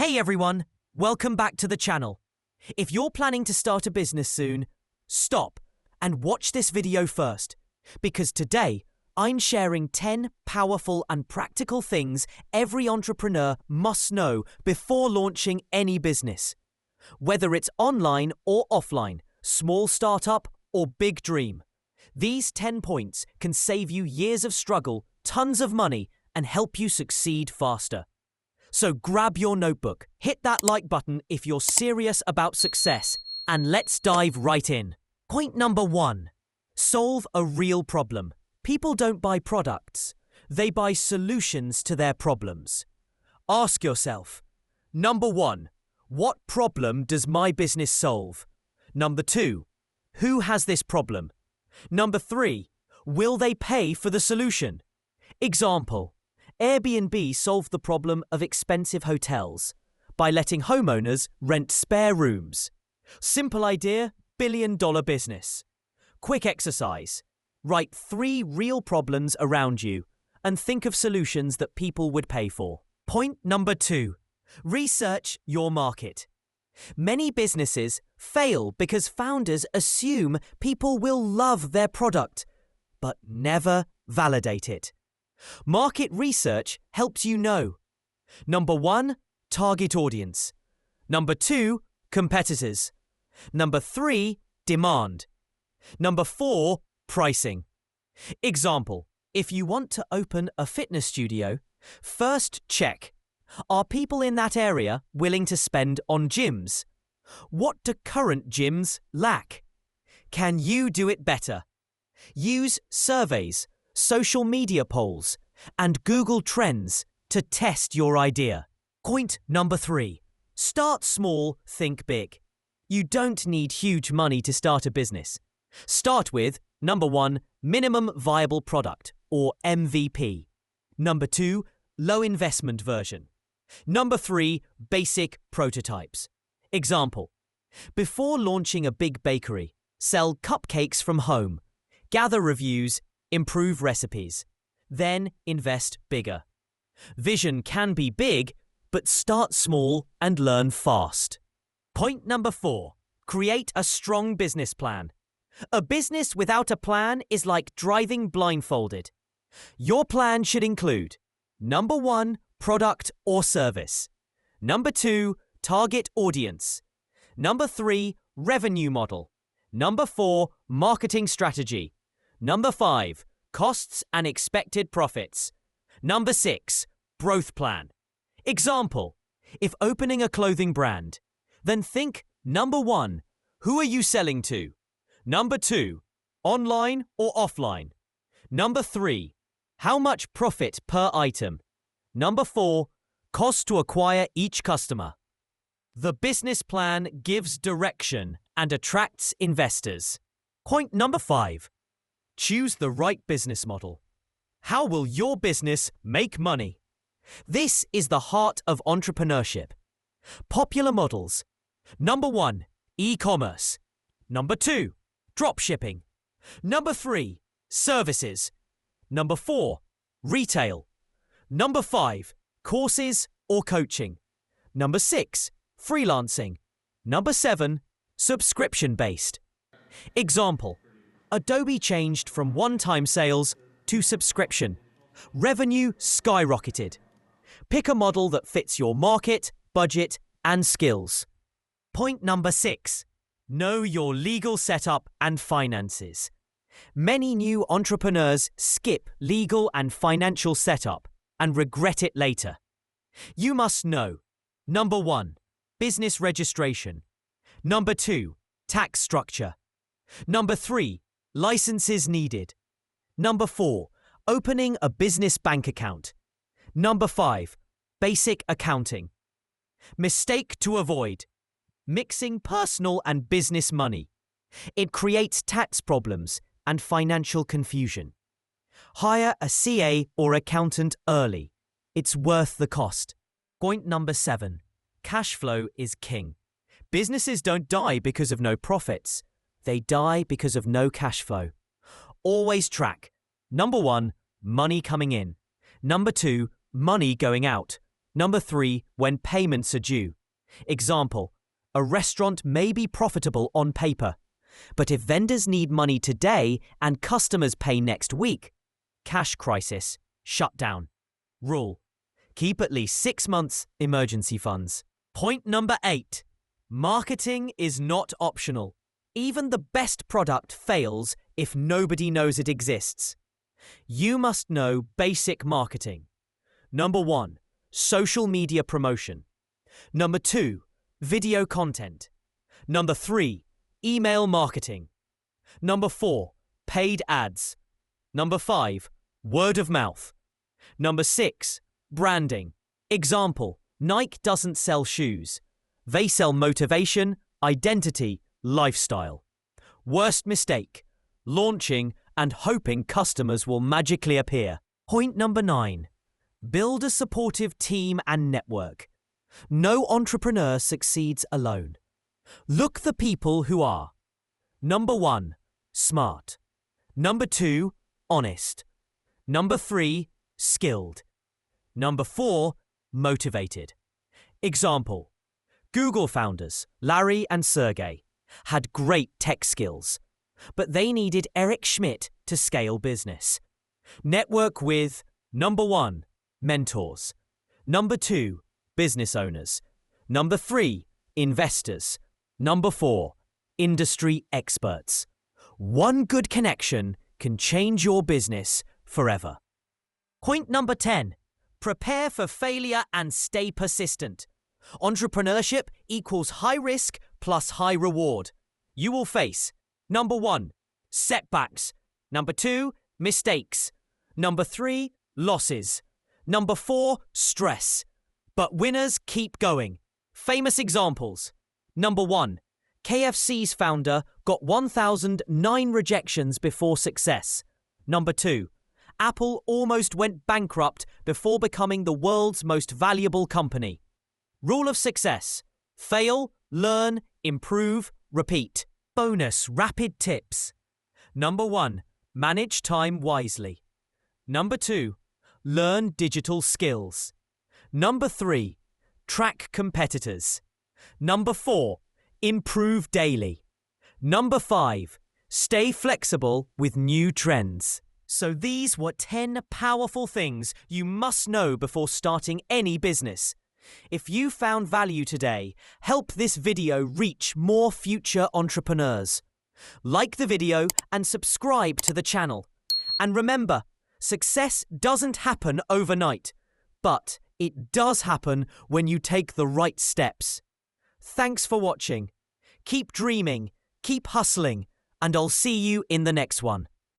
Hey everyone, welcome back to the channel. If you're planning to start a business soon, stop and watch this video first, because today I'm sharing 10 powerful and practical things every entrepreneur must know before launching any business. Whether it's online or offline, small startup or big dream, these 10 points can save you years of struggle, tons of money, and help you succeed faster. So grab your notebook, hit that like button if you're serious about success, and let's dive right in. Point number 1. Solve a real problem. People don't buy products. They buy solutions to their problems. Ask yourself, number 1, what problem does my business solve? Number 2, who has this problem? Number 3, will they pay for the solution? Example, Airbnb solved the problem of expensive hotels by letting homeowners rent spare rooms. Simple idea, billion-dollar business. Quick exercise. Write 3 real problems around you and think of solutions that people would pay for. Point number 2. Research your market. Many businesses fail because founders assume people will love their product, but never validate it. Market research helps you know. Number 1, target audience. Number 2, competitors. Number 3, demand. Number 4, pricing. Example, if you want to open a fitness studio, first check, are people in that area willing to spend on gyms? What do current gyms lack? Can you do it better? Use surveys, social media polls, and Google Trends to test your idea. Point number 3. Start small, think big. You don't need huge money to start a business. Start with, number 1, minimum viable product, or MVP. Number 2, low investment version. Number 3, basic prototypes. Example, before launching a big bakery, sell cupcakes from home, gather reviews, improve recipes, then invest bigger. Vision can be big, but start small and learn fast. Point number 4. Create a strong business plan. A business without a plan is like driving blindfolded. Your plan should include number 1, product or service. Number 2, target audience. Number 3, revenue model. Number 4, marketing strategy. Number 5, costs and expected profits. Number 6, growth plan. Example, if opening a clothing brand, then think number 1, who are you selling to? Number 2, online or offline? Number 3, how much profit per item? Number 4, cost to acquire each customer. The business plan gives direction and attracts investors. Point number 5. Choose the right business model. How will your business make money? This is the heart of entrepreneurship. Popular models. Number 1, e-commerce. Number 2, dropshipping. Number 3, services. Number 4, retail. Number 5, courses or coaching. Number 6, freelancing. Number 7, subscription-based. Example, Adobe changed from one-time sales to subscription. Revenue skyrocketed. Pick a model that fits your market, budget, and skills. Point number 6. Know your legal setup and finances. Many new entrepreneurs skip legal and financial setup and regret it later. You must know, number 1, business registration. Number 2, tax structure. Number 3, licenses needed. Number 4, opening a business bank account. Number 5, basic accounting. Mistake to avoid: mixing personal and business money. It creates tax problems and financial confusion. Hire a CA or accountant early. It's worth the cost. Point number 7. Cash flow is king. Businesses don't die because of no profits. They die because of no cash flow. Always track. Number 1, money coming in. Number 2, money going out. Number 3, when payments are due. Example, a restaurant may be profitable on paper, but if vendors need money today and customers pay next week, cash crisis, shut down. Rule: keep at least 6 months emergency funds. Point number 8, marketing is not optional. Even the best product fails if nobody knows it exists. You must know basic marketing. Number 1, social media promotion. Number 2, video content. Number 3, email marketing. Number 4, paid ads. Number 5, word of mouth. Number 6, branding. Example, Nike doesn't sell shoes. They sell motivation, identity, lifestyle. Worst mistake, launching and hoping customers will magically appear. Point number 9, build a supportive team and network. No entrepreneur succeeds alone. Look the people who are. Number 1, smart. Number 2, honest. Number 3, skilled. Number 4, motivated. Example, Google founders, Larry and Sergey, had great tech skills, but they needed Eric Schmidt to scale business. Network with number 1, mentors. Number 2, business owners. Number 3, investors. Number 4, industry experts. One good connection can change your business forever. Point number 10, prepare for failure and stay persistent. Entrepreneurship equals high risk plus high reward. You will face number 1, setbacks. Number 2, mistakes. Number 3, losses. Number 4, stress. But winners keep going. Famous examples. Number 1, KFC's founder got 1,009 rejections before success. Number 2, Apple almost went bankrupt before becoming the world's most valuable company. Rule of success: fail, learn, improve, repeat. Bonus rapid tips. Number 1, manage time wisely. Number 2, learn digital skills. Number 3, track competitors. Number 4, improve daily. Number 5, stay flexible with new trends. So these were 10 powerful things you must know before starting any business. If you found value today, help this video reach more future entrepreneurs. Like the video and subscribe to the channel. And remember, success doesn't happen overnight, but it does happen when you take the right steps. Thanks for watching. Keep dreaming, keep hustling, and I'll see you in the next one.